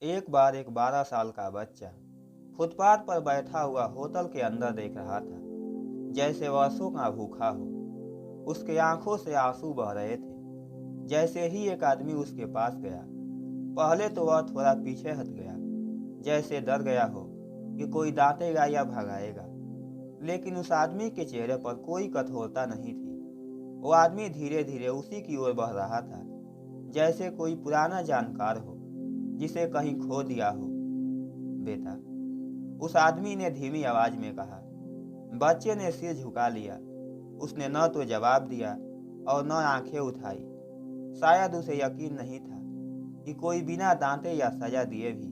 एक बार एक 12 साल का बच्चा फुटपाथ पर बैठा हुआ होटल के अंदर देख रहा था, जैसे वर्षों का भूखा हो। उसके आंखों से आंसू बह रहे थे। जैसे ही एक आदमी उसके पास गया, पहले तो वह थोड़ा पीछे हट गया, जैसे डर गया हो कि कोई डांटेगा या भगाएगा। लेकिन उस आदमी के चेहरे पर कोई कठोरता नहीं थी। वो आदमी धीरे धीरे उसी की ओर बढ़ रहा था, जैसे कोई पुराना जानकार हो जिसे कहीं खो दिया हो। बेटा, उस आदमी ने धीमी आवाज में कहा। बच्चे ने सिर झुका लिया। उसने न तो जवाब दिया और न आंखें उठाई। शायद उसे यकीन नहीं था कि कोई बिना डांटे या सजा दिए भी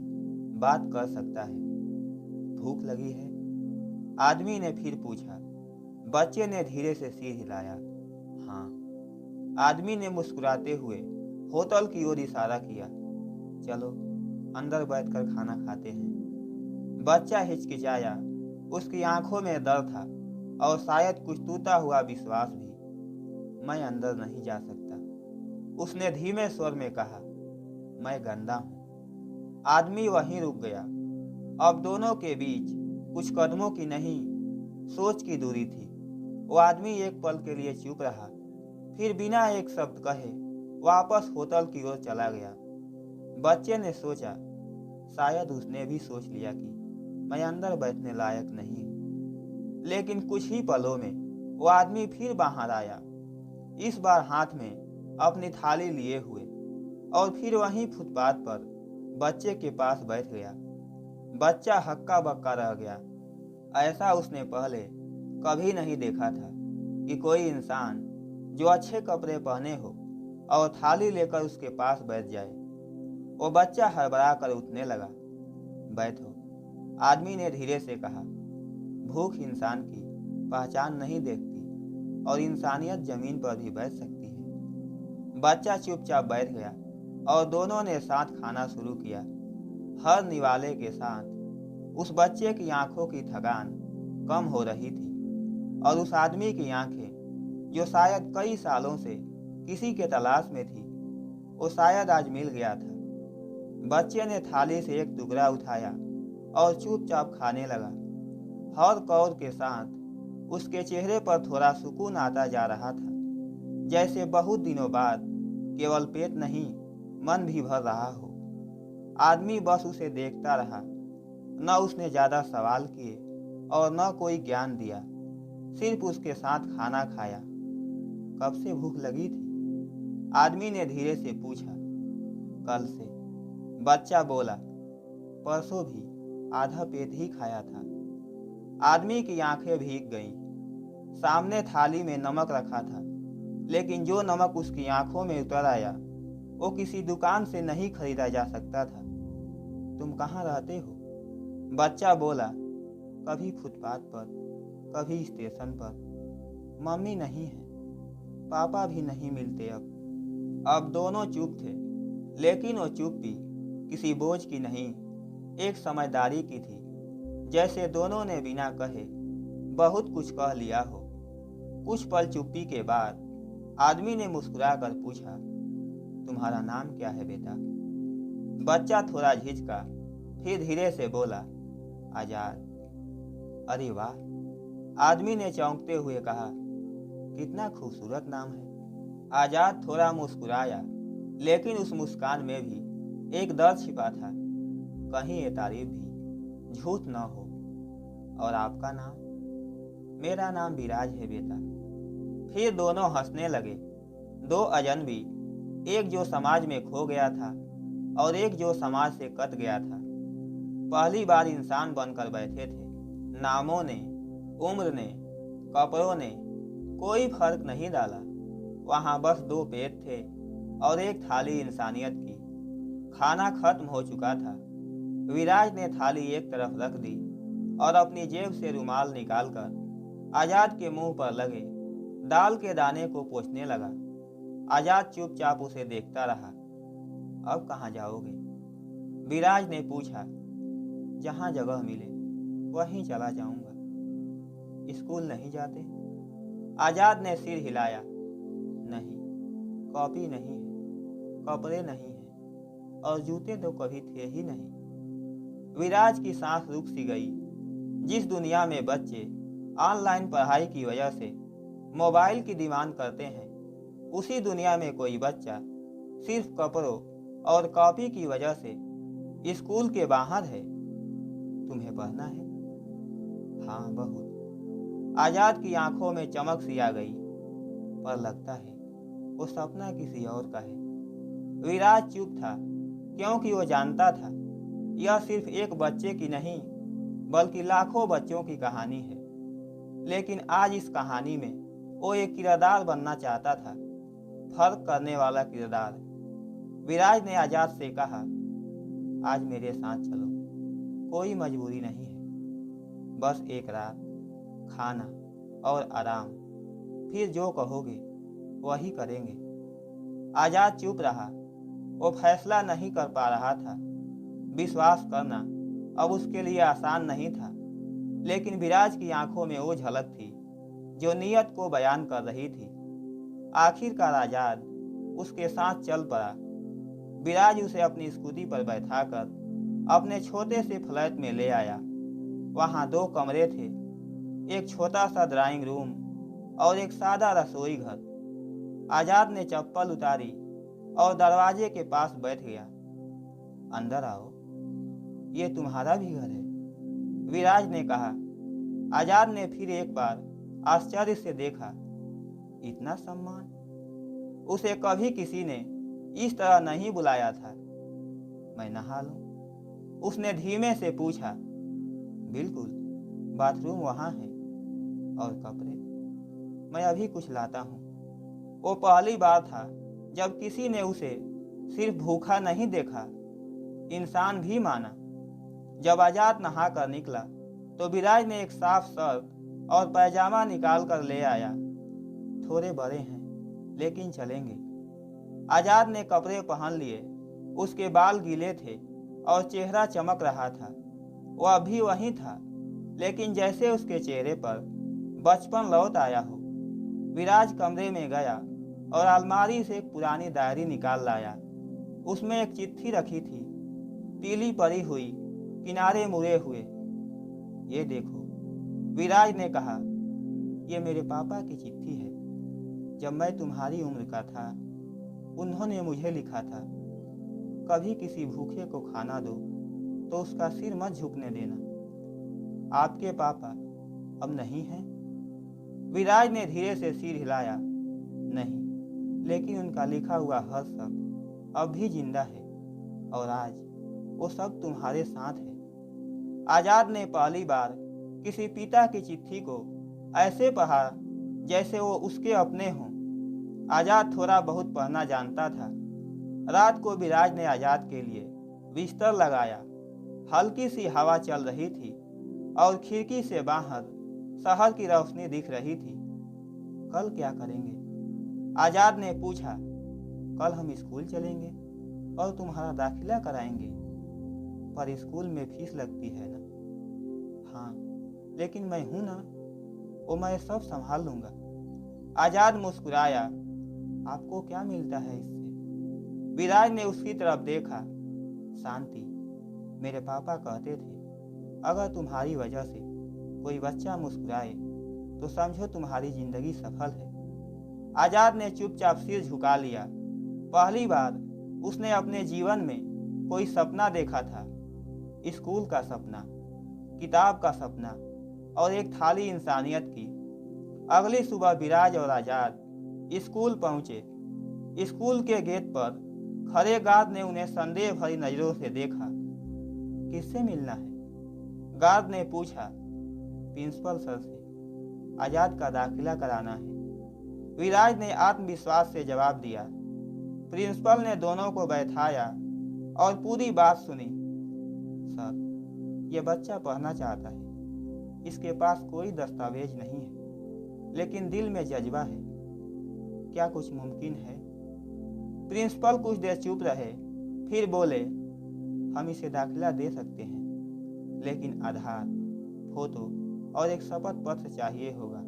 बात कर सकता है। भूख लगी है? आदमी ने फिर पूछा। बच्चे ने धीरे से सिर हिलाया। हाँ। आदमी ने मुस्कुराते हुए होटल की ओर इशारा किया। चलो अंदर बैठकर खाना खाते हैं। बच्चा हिचकिचाया। उसकी आंखों में डर था और शायद कुछ टूटा हुआ विश्वास भी। मैं अंदर नहीं जा सकता, उसने धीमे स्वर में कहा। मैं गंदा हूं। आदमी वहीं रुक गया। अब दोनों के बीच कुछ कदमों की नहीं, सोच की दूरी थी। वो आदमी एक पल के लिए चुप रहा, फिर बिना एक शब्द कहे वापस होटल की ओर चला गया। बच्चे ने सोचा, शायद उसने भी सोच लिया कि मैं अंदर बैठने लायक नहीं हूं। लेकिन कुछ ही पलों में वो आदमी फिर बाहर आया, इस बार हाथ में अपनी थाली लिए हुए, और फिर वहीं फुटपाथ पर बच्चे के पास बैठ गया। बच्चा हक्का बक्का रह गया। ऐसा उसने पहले कभी नहीं देखा था कि कोई इंसान जो अच्छे कपड़े पहने हो और थाली लेकर उसके पास बैठ जाए। वो बच्चा हड़बड़ा कर उठने लगा। बैठो, आदमी ने धीरे से कहा। भूख इंसान की पहचान नहीं देखती और इंसानियत जमीन पर भी बैठ सकती है। बच्चा चुपचाप बैठ गया और दोनों ने साथ खाना शुरू किया। हर निवाले के साथ उस बच्चे की आंखों की थकान कम हो रही थी और उस आदमी की आंखें, जो शायद कई सालों से किसी के तलाश में थी, वो शायद आज मिल गया था। बच्चे ने थाली से एक टुकड़ा उठाया और चुपचाप खाने लगा। हर कौर के साथ उसके चेहरे पर थोड़ा सुकून आता जा रहा था, जैसे बहुत दिनों बाद केवल पेट नहीं, मन भी भर रहा हो। आदमी बस उसे देखता रहा। न उसने ज्यादा सवाल किए और न कोई ज्ञान दिया, सिर्फ उसके साथ खाना खाया। कब से भूख लगी थी? आदमी ने धीरे से पूछा। कल से, बच्चा बोला। परसों भी आधा पेट ही खाया था। आदमी की आंखें भीग गईं। सामने थाली में नमक रखा था, लेकिन जो नमक उसकी आंखों में उतर आया, वो किसी दुकान से नहीं खरीदा जा सकता था। तुम कहाँ रहते हो? बच्चा बोला। कभी फुटपाथ पर, कभी स्टेशन पर। मम्मी नहीं है, पापा भी नहीं मिलते अब दोनों चुप थे, लेकिन वो चुप भी किसी बोझ की नहीं, एक समझदारी की थी। जैसे दोनों ने बिना कहे बहुत कुछ कह लिया हो। कुछ पल चुप्पी के बाद आदमी ने मुस्कुरा कर पूछा, तुम्हारा नाम क्या है बेटा? बच्चा थोड़ा झिझका, फिर धीरे से बोला, आजाद। अरे वाह, आदमी ने चौंकते हुए कहा। कितना खूबसूरत नाम है। आजाद थोड़ा मुस्कुराया, लेकिन उस मुस्कान में भी एक डर छिपा था। कहीं ये तारीफ भी झूठ न हो। और आपका नाम? मेरा नाम विराज है बेटा। फिर दोनों हंसने लगे। दो अजनबी, एक जो समाज में खो गया था और एक जो समाज से कट गया था, पहली बार इंसान बनकर बैठे थे। नामों ने, उम्र ने, कपड़ों ने कोई फर्क नहीं डाला। वहां बस दो पेट थे और एक थाली इंसानियत की। खाना खत्म हो चुका था। विराज ने थाली एक तरफ रख दी और अपनी जेब से रुमाल निकालकर आजाद के मुंह पर लगे दाल के दाने को पोंछने लगा। आजाद चुपचाप उसे देखता रहा। अब कहाँ जाओगे? विराज ने पूछा। जहाँ जगह मिले वहीं चला जाऊंगा। स्कूल नहीं जाते? आजाद ने सिर हिलाया। नहीं, कॉपी नहीं है, कपड़े नहीं है, और जूते तो कभी थे ही नहीं। विराज की सांस रुक सी गई। जिस दुनिया में बच्चे ऑनलाइन पढ़ाई की वजह से मोबाइल की डिमांड करते हैं, उसी दुनिया में कोई बच्चा सिर्फ कपड़ों और कॉपी की वजह से स्कूल के बाहर है। तुम्हें पढ़ना है? हाँ, बहुत। आजाद की आंखों में चमक सी आ गई, पर लगता है वो सपना किसी और का है। विराज चुप था, क्योंकि वो जानता था यह सिर्फ एक बच्चे की नहीं बल्कि लाखों बच्चों की कहानी है। लेकिन आज इस कहानी में वो एक किरदार बनना चाहता था, फर्क करने वाला किरदार। विराज ने आजाद से कहा, आज मेरे साथ चलो, कोई मजबूरी नहीं है, बस एक रात, खाना और आराम, फिर जो कहोगे वही करेंगे। आजाद चुप रहा। वो फैसला नहीं कर पा रहा था। विश्वास करना अब उसके लिए आसान नहीं था, लेकिन विराज की आंखों में वो झलक थी जो नियत को बयान कर रही थी। आखिरकार आजाद उसके साथ चल पड़ा। विराज उसे अपनी स्कूटी पर बैठाकर अपने छोटे से फ्लैट में ले आया। वहाँ 2 कमरे थे, एक छोटा सा ड्राइंग रूम और एक सादा रसोई घर। आजाद ने चप्पल उतारी और दरवाजे के पास बैठ गया। अंदर आओ, ये तुम्हारा भी घर है, विराज ने कहा। आजाद ने फिर एक बार आश्चर्य से देखा। इतना सम्मान? उसे कभी किसी ने इस तरह नहीं बुलाया था। मैं नहा लूं? उसने धीमे से पूछा। बिल्कुल, बाथरूम वहां है। और कपड़े? मैं अभी कुछ लाता हूं। वो पहली बार था जब किसी ने उसे सिर्फ भूखा नहीं देखा, इंसान भी माना। जब आजाद नहा कर निकला तो विराज ने एक साफ शर्ट और पैजामा निकाल कर ले आया। थोड़े बड़े हैं, लेकिन चलेंगे। आजाद ने कपड़े पहन लिए। उसके बाल गीले थे और चेहरा चमक रहा था। वह अभी वहीं था, लेकिन जैसे उसके चेहरे पर बचपन लौट आया हो। विराज कमरे में गया और अलमारी से एक पुरानी डायरी निकाल लाया। उसमें एक चिट्ठी रखी थी, पीली पड़ी हुई, किनारे मुड़े हुए। ये देखो, विराज ने कहा, ये मेरे पापा की चिट्ठी है। जब मैं तुम्हारी उम्र का था, उन्होंने मुझे लिखा था, कभी किसी भूखे को खाना दो तो उसका सिर मत झुकने देना। आपके पापा अब नहीं हैं? विराज ने धीरे से सिर हिलाया। नहीं, लेकिन उनका लिखा हुआ हर शब्द अब भी जिंदा है, और आज वो सब तुम्हारे साथ है। आजाद ने पहली बार किसी पिता की चिट्ठी को ऐसे पढ़ा जैसे वो उसके अपने हों। आजाद थोड़ा बहुत पढ़ना जानता था। रात को विराज ने आजाद के लिए बिस्तर लगाया। हल्की सी हवा चल रही थी और खिड़की से बाहर शहर की रोशनी दिख रही थी। कल क्या करेंगे? आजाद ने पूछा। कल हम स्कूल चलेंगे और तुम्हारा दाखिला कराएंगे, पर स्कूल में फीस लगती है ना? हाँ, लेकिन मैं हूं ना, वो मैं सब संभाल लूंगा। आजाद मुस्कुराया। आपको क्या मिलता है इससे? विराज ने उसकी तरफ देखा। शांति। मेरे पापा कहते थे, अगर तुम्हारी वजह से कोई बच्चा मुस्कुराए तो समझो तुम्हारी जिंदगी सफल है। आजाद ने चुपचाप सिर झुका लिया। पहली बार उसने अपने जीवन में कोई सपना देखा था, स्कूल का सपना, किताब का सपना और एक थाली इंसानियत की। अगली सुबह विराज और आजाद स्कूल पहुंचे। स्कूल के गेट पर खड़े गार्ड ने उन्हें संदेह भरी नजरों से देखा। किससे मिलना है? गार्ड ने पूछा। प्रिंसिपल सर से। आजाद का दाखिला कराना है, विराज ने आत्मविश्वास से जवाब दिया। प्रिंसिपल ने दोनों को बैठाया और पूरी बात सुनी। सर, यह बच्चा पढ़ना चाहता है, इसके पास कोई दस्तावेज नहीं है, लेकिन दिल में जज्बा है। क्या कुछ मुमकिन है? प्रिंसिपल कुछ देर चुप रहे, फिर बोले, हम इसे दाखिला दे सकते हैं, लेकिन आधार, फोटो और एक शपथ पत्र चाहिए होगा।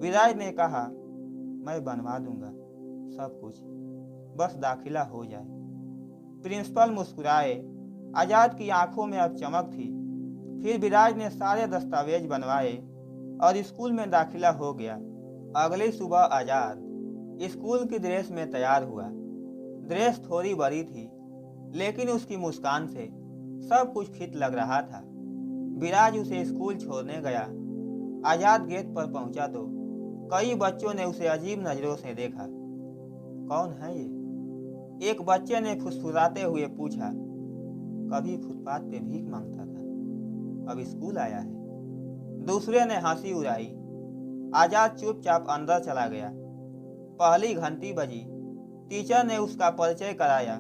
विराज ने कहा, मैं बनवा दूंगा सब कुछ, बस दाखिला हो जाए। प्रिंसिपल मुस्कुराए। आजाद की आंखों में अब चमक थी। फिर विराज ने सारे दस्तावेज बनवाए और स्कूल में दाखिला हो गया। अगली सुबह आजाद स्कूल की ड्रेस में तैयार हुआ। ड्रेस थोड़ी बड़ी थी, लेकिन उसकी मुस्कान से सब कुछ फिट लग रहा था। विराज उसे स्कूल छोड़ने गया। आजाद गेट पर पहुंचा तो कई बच्चों ने उसे अजीब नजरों से देखा। कौन है ये? एक बच्चे ने फुसफुसाते हुए पूछा। कभी फुटपाथ पे भीख मांगता था, अब स्कूल आया है। दूसरे ने हंसी उड़ाई। आजाद चुपचाप अंदर चला गया। पहली घंटी बजी। टीचर ने उसका परिचय कराया।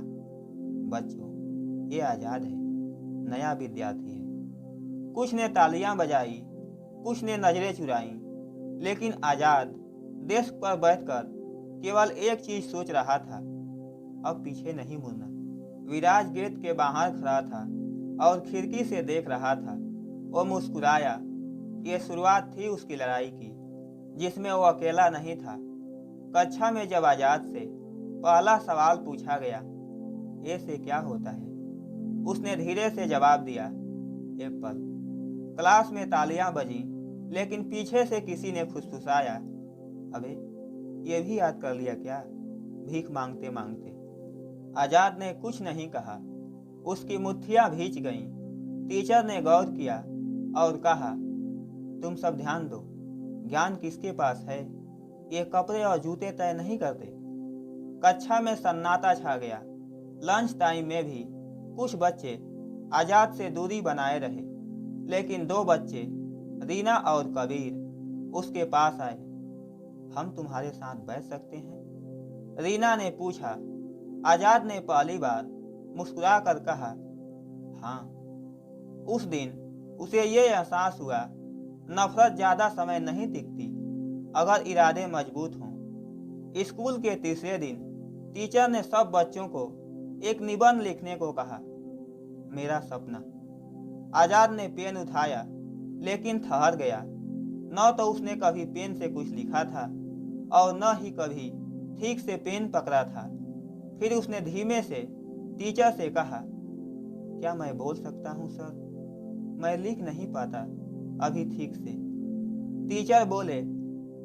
बच्चों, ये आजाद है, नया विद्यार्थी है। कुछ ने तालियां बजाई, कुछ ने नजरें चुराई, लेकिन आजाद डेस्क पर बैठकर केवल एक चीज सोच रहा था, अब पीछे नहीं मुड़ना। विराज गेट के बाहर खड़ा था और खिड़की से देख रहा था। वो मुस्कुराया। ये शुरुआत थी उसकी लड़ाई की, जिसमें वो अकेला नहीं था। कक्षा में जब आजाद से पहला सवाल पूछा गया, ए से क्या होता है, उसने धीरे से जवाब दिया, एप्पल। क्लास में तालियां बजी, लेकिन पीछे से किसी ने फुसफुसाया, अबे ये भी याद कर लिया क्या, भीख मांगते मांगते। आजाद ने कुछ नहीं कहा। उसकी मुट्ठियां भींच गईं। टीचर ने गौर किया और कहा, तुम सब ध्यान दो, ज्ञान किसके पास है, ये कपड़े और जूते तय नहीं करते। कक्षा में सन्नाटा छा गया। लंच टाइम में भी कुछ बच्चे आजाद से दूरी बनाए रहे, लेकिन दो बच्चे, रीना और कबीर, उसके पास आए। हम तुम्हारे साथ बैठ सकते हैं? रीना ने पूछा। आजाद ने पहली बार मुस्कुरा कर कहा, हाँ। उस दिन उसे ये एहसास हुआ, नफरत ज्यादा समय नहीं टिकती अगर इरादे मजबूत हों। स्कूल के तीसरे दिन टीचर ने सब बच्चों को एक निबंध लिखने को कहा। मेरा सपना। आजाद ने पेन उठाया, लेकिन ठहर गया। न तो उसने कभी पेन से कुछ लिखा था और न ही कभी ठीक से पेन पकड़ा था। फिर उसने धीमे से टीचर से कहा, क्या मैं बोल सकता हूँ सर? मैं लिख नहीं पाता अभी ठीक से। टीचर बोले,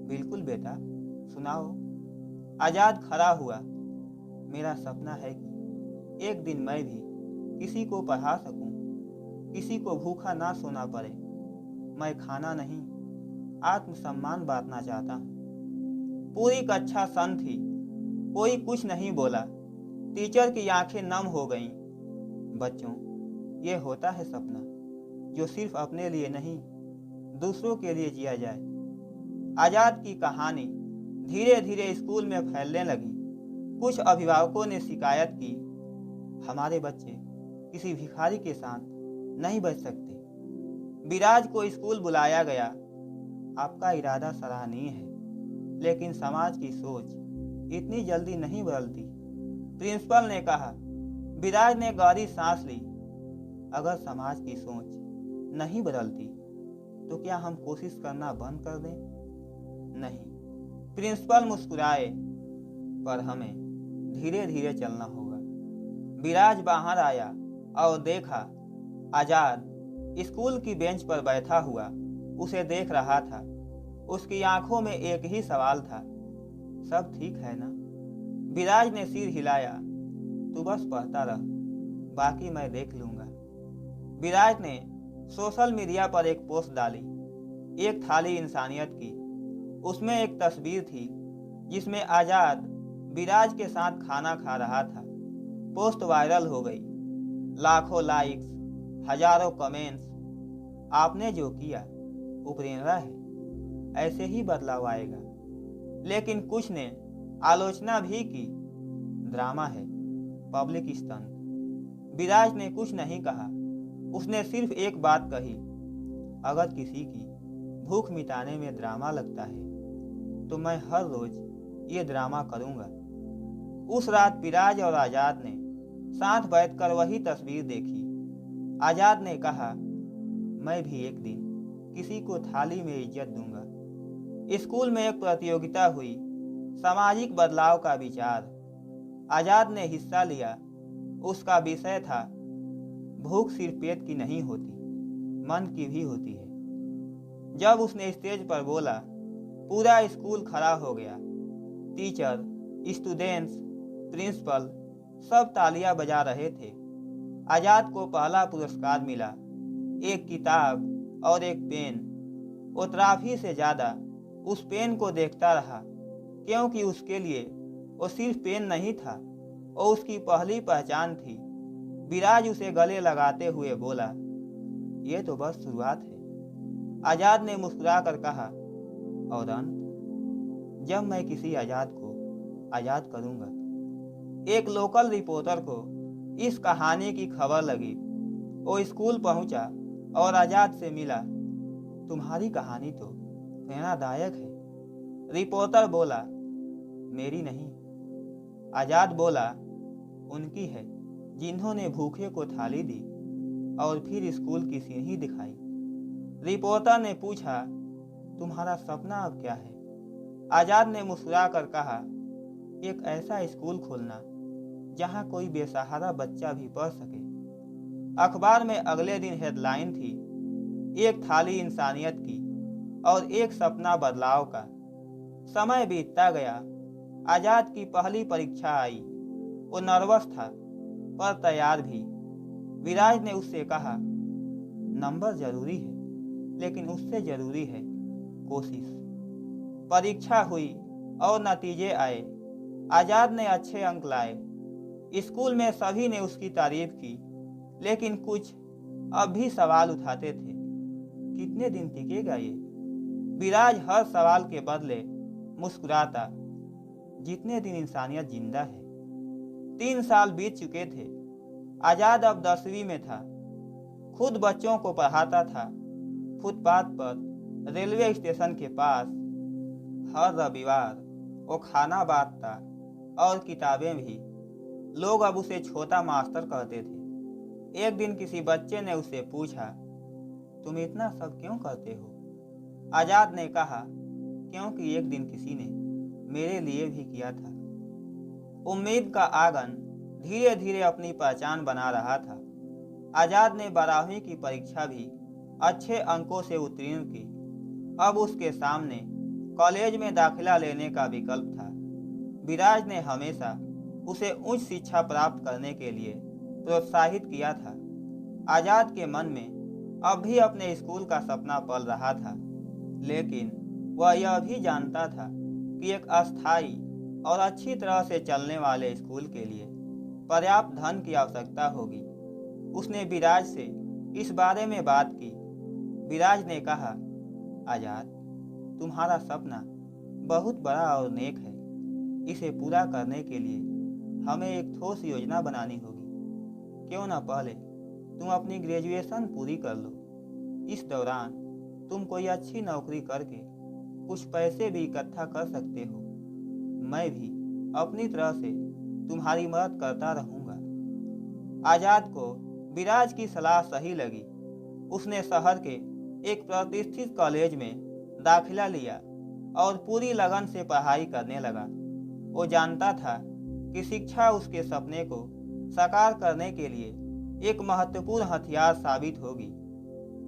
बिल्कुल बेटा, सुनाओ। आजाद खड़ा हुआ। मेरा सपना है कि एक दिन मैं भी किसी को पढ़ा सकूं, किसी को भूखा ना सोना पड़े। मैं खाना नहीं, आत्मसम्मान बांटना चाहता हूं। पूरी कक्षा शांत थी। कोई कुछ नहीं बोला। टीचर की आंखें नम हो गईं। बच्चों, ये होता है सपना, जो सिर्फ अपने लिए नहीं, दूसरों के लिए जिया जाए। आजाद की कहानी धीरे धीरे स्कूल में फैलने लगी। कुछ अभिभावकों ने शिकायत की, हमारे बच्चे किसी भिखारी के साथ नहीं बच सकते। विराज को स्कूल बुलाया गया। आपका इरादा सराहनीय है, लेकिन समाज की सोच इतनी जल्दी नहीं बदलती। प्रिंसिपल ने कहा। विराज ने गहरी सांस ली। अगर समाज की सोच नहीं बदलती तो क्या हम कोशिश करना बंद कर दें? नहीं। प्रिंसिपल मुस्कुराए, पर हमें धीरे धीरे चलना होगा। विराज बाहर आया और देखा आजाद स्कूल की बेंच पर बैठा हुआ उसे देख रहा था। उसकी आंखों में एक ही सवाल था, सब ठीक है ना? विराज ने सिर हिलाया। तू बस पढ़ता रह, बाकी मैं देख लूंगा। विराज ने सोशल मीडिया पर एक पोस्ट डाली, एक थाली इंसानियत की। उसमें एक तस्वीर थी जिसमें आजाद विराज के साथ खाना खा रहा था। पोस्ट वायरल हो गई। लाखों लाइक्स, हजारों कमेंट्स। आपने जो किया वो प्रेरणा है, ऐसे ही बदलाव आएगा। लेकिन कुछ ने आलोचना भी की, ड्रामा है, पब्लिक स्टंट। विराज ने कुछ नहीं कहा। उसने सिर्फ एक बात कही, अगर किसी की भूख मिटाने में ड्रामा लगता है तो मैं हर रोज ये ड्रामा करूंगा। उस रात विराज और आजाद ने साथ बैठकर वही तस्वीर देखी। आजाद ने कहा, मैं भी एक दिन किसी को थाली में इज्जत दूंगा। स्कूल में एक प्रतियोगिता हुई, सामाजिक बदलाव का विचार। आजाद ने हिस्सा लिया। उसका विषय था, भूख सिर्फ पेट की नहीं होती, मन की भी होती है। जब उसने स्टेज पर बोला, पूरा स्कूल खड़ा हो गया। टीचर, स्टूडेंट्स, प्रिंसिपल सब तालियां बजा रहे थे। आजाद को पहला पुरस्कार मिला, एक किताब और एक पेन। वो तराफी से ज्यादा उस पेन को देखता रहा, क्योंकि उसके लिए वो सिर्फ पेन नहीं था, वो उसकी पहली पहचान थी। विराज उसे गले लगाते हुए बोला, ये तो बस शुरुआत है। आजाद ने मुस्कुराकर कहा, और अंत, जब मैं किसी आजाद को आजाद करूंगा। एक लोकल रिपोर्टर को इस कहानी की खबर लगी। वो स्कूल पहुंचा और आजाद से मिला। तुम्हारी कहानी तो प्रेरणादायक है। रिपोर्टर बोला, मेरी नहीं। आजाद बोला, उनकी है, जिन्होंने भूखे को थाली दी और फिर स्कूल की सीढ़ी दिखाई। रिपोर्टर ने पूछा, तुम्हारा सपना अब क्या है? आजाद ने मुस्कुराकर कहा, एक ऐसा स्कूल खोलना जहां कोई बेसहारा बच्चा भी पढ़ सके। अखबार में अगले दिन हेडलाइन थी, एक थाली इंसानियत की और एक सपना बदलाव का। समय बीतता गया। आजाद की पहली परीक्षा आई। वो नर्वस था पर तैयार भी। विराज ने उससे कहा, नंबर जरूरी है, लेकिन उससे जरूरी है कोशिश। परीक्षा हुई और नतीजे आए। आजाद ने अच्छे अंक लाए। स्कूल में सभी ने उसकी तारीफ की, लेकिन कुछ अब भी सवाल उठाते थे, कितने दिन टिकेगा ये? विराज हर सवाल के बदले मुस्कुराता, जितने दिन इंसानियत जिंदा है। 3 साल बीत चुके थे। आजाद अब 10वीं में था। खुद बच्चों को पढ़ाता था, फुटपाथ पर, रेलवे स्टेशन के पास। हर रविवार वो खाना बांटता और किताबें भी। लोग अब उसे छोटा मास्टर कहते थे। एक दिन किसी बच्चे ने उससे पूछा, तुम इतना सब क्यों करते हो? आजाद ने कहा, क्योंकि एक दिन किसी ने मेरे लिए भी किया था। उम्मीद का आंगन धीरे धीरे अपनी पहचान बना रहा था। आजाद ने 12वीं की परीक्षा भी अच्छे अंकों से उत्तीर्ण की। अब उसके सामने कॉलेज में दाखिला लेने का विकल्प था। विराज ने हमेशा उसे उच्च शिक्षा प्राप्त करने के लिए प्रोत्साहित किया था। आजाद के मन में अब भी अपने स्कूल का सपना पल रहा था, लेकिन वह यह भी जानता था कि एक अस्थायी और अच्छी तरह से चलने वाले स्कूल के लिए पर्याप्त धन की आवश्यकता होगी। उसने विराज से इस बारे में बात की। विराज ने कहा, आजाद, तुम्हारा सपना बहुत बड़ा और नेक है। इसे पूरा करने के लिए हमें एक ठोस योजना बनानी होगी। क्यों न पहले तुम अपनी ग्रेजुएशन पूरी कर लो। इस दौरान तुम कोई अच्छी नौकरी करके कुछ पैसे भी इकट्ठा कर सकते हो। मैं भी अपनी तरह से तुम्हारी मदद करता रहूंगा। आजाद को विराज की सलाह सही लगी। उसने शहर के एक प्रतिष्ठित कॉलेज में दाखिला लिया और पूरी लगन से पढ़ाई करने लगा। वो जानता था कि शिक्षा उसके सपने को साकार करने के लिए एक महत्वपूर्ण हथियार साबित होगी।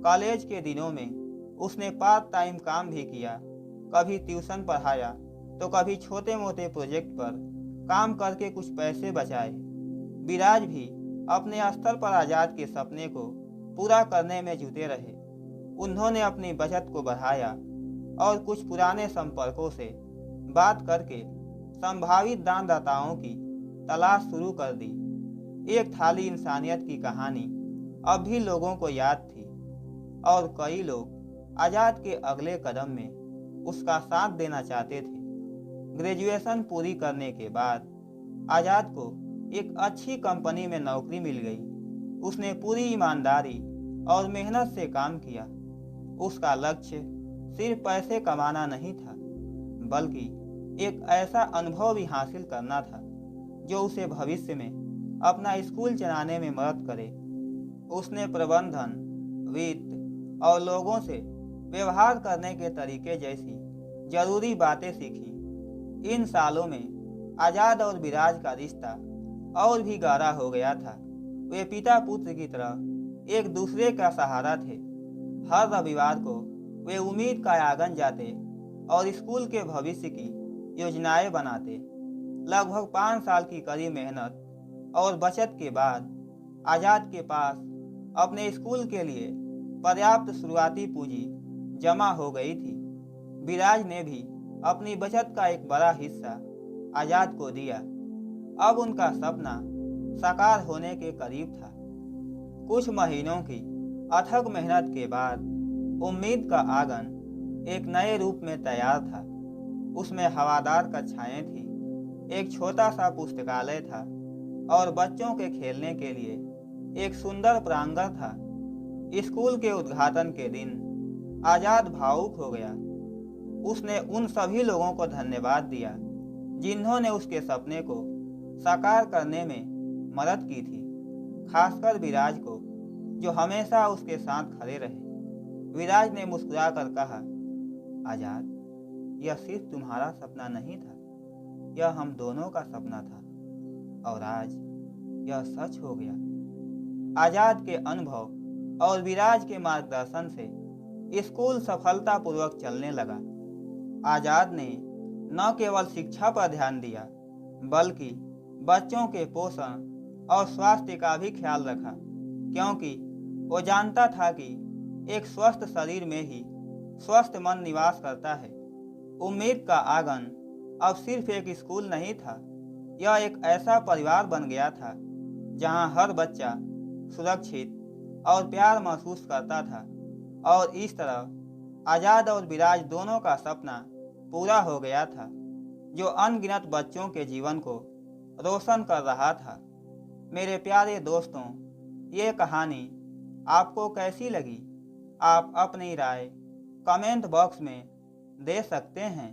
कॉलेज के दिनों में उसने पार्ट टाइम काम भी किया। कभी ट्यूशन पढ़ाया तो कभी छोटे मोटे प्रोजेक्ट पर काम करके कुछ पैसे बचाए। विराज भी अपने स्तर पर आजाद के सपने को पूरा करने में जुटे रहे। उन्होंने अपनी बचत को बढ़ाया और कुछ पुराने संपर्कों से बात करके संभावित दानदाताओं की तलाश शुरू कर दी। एक थाली इंसानियत की कहानी अब भी लोगों को याद थी और कई लोग आजाद के अगले कदम में उसका साथ देना चाहते थे। ग्रेजुएशन पूरी करने के बाद आजाद को एक अच्छी कंपनी में नौकरी मिल गई। उसने पूरी ईमानदारी और मेहनत से काम किया। उसका लक्ष्य सिर्फ पैसे कमाना नहीं था, बल्कि एक ऐसा अनुभव भी हासिल करना था जो उसे भविष्य में अपना स्कूल चलाने में मदद करे। उसने प्रबंधन, वित्त और लोगों से व्यवहार करने के तरीके जैसी जरूरी बातें सीखी। इन सालों में आजाद और विराज का रिश्ता और भी गाढ़ा हो गया था। वे पिता पुत्र की तरह एक दूसरे का सहारा थे। हर रविवार को वे उम्मीद का आंगन जाते और स्कूल के भविष्य की योजनाएं बनाते। लगभग 5 साल की कड़ी मेहनत और बचत के बाद आजाद के पास अपने स्कूल के लिए पर्याप्त शुरुआती पूंजी जमा हो गई थी। विराज ने भी अपनी बचत का एक बड़ा हिस्सा आजाद को दिया। अब उनका सपना साकार होने के करीब था। कुछ महीनों की अथक मेहनत के बाद उम्मीद का आंगन एक नए रूप में तैयार था। उसमें हवादार कक्षाएं थी, एक छोटा सा पुस्तकालय था और बच्चों के खेलने के लिए एक सुंदर प्रांगण था। स्कूल के उद्घाटन के दिन आजाद भावुक हो गया। उसने उन सभी लोगों को धन्यवाद दिया जिन्होंने उसके सपने को साकार करने में मदद की थी, खासकर विराज को जो हमेशा उसके साथ खड़े रहे। विराज ने मुस्कुराकर कहा, आजाद, यह सिर्फ तुम्हारा सपना नहीं था, यह हम दोनों का सपना था और आज यह सच हो गया। आजाद के अनुभव और विराज के मार्गदर्शन से स्कूल सफलतापूर्वक चलने लगा। आजाद ने न केवल शिक्षा पर ध्यान दिया बल्कि बच्चों के पोषण और स्वास्थ्य का भी ख्याल रखा, क्योंकि वो जानता था कि एक स्वस्थ शरीर में ही स्वस्थ मन निवास करता है। उम्मीद का आंगन अब सिर्फ एक स्कूल नहीं था, यह एक ऐसा परिवार बन गया था जहां हर बच्चा सुरक्षित और प्यार महसूस करता था। और इस तरह आजाद और विराज दोनों का सपना पूरा हो गया था, जो अनगिनत बच्चों के जीवन को रोशन कर रहा था। मेरे प्यारे दोस्तों, ये कहानी आपको कैसी लगी? आप अपनी राय कमेंट बॉक्स में दे सकते हैं।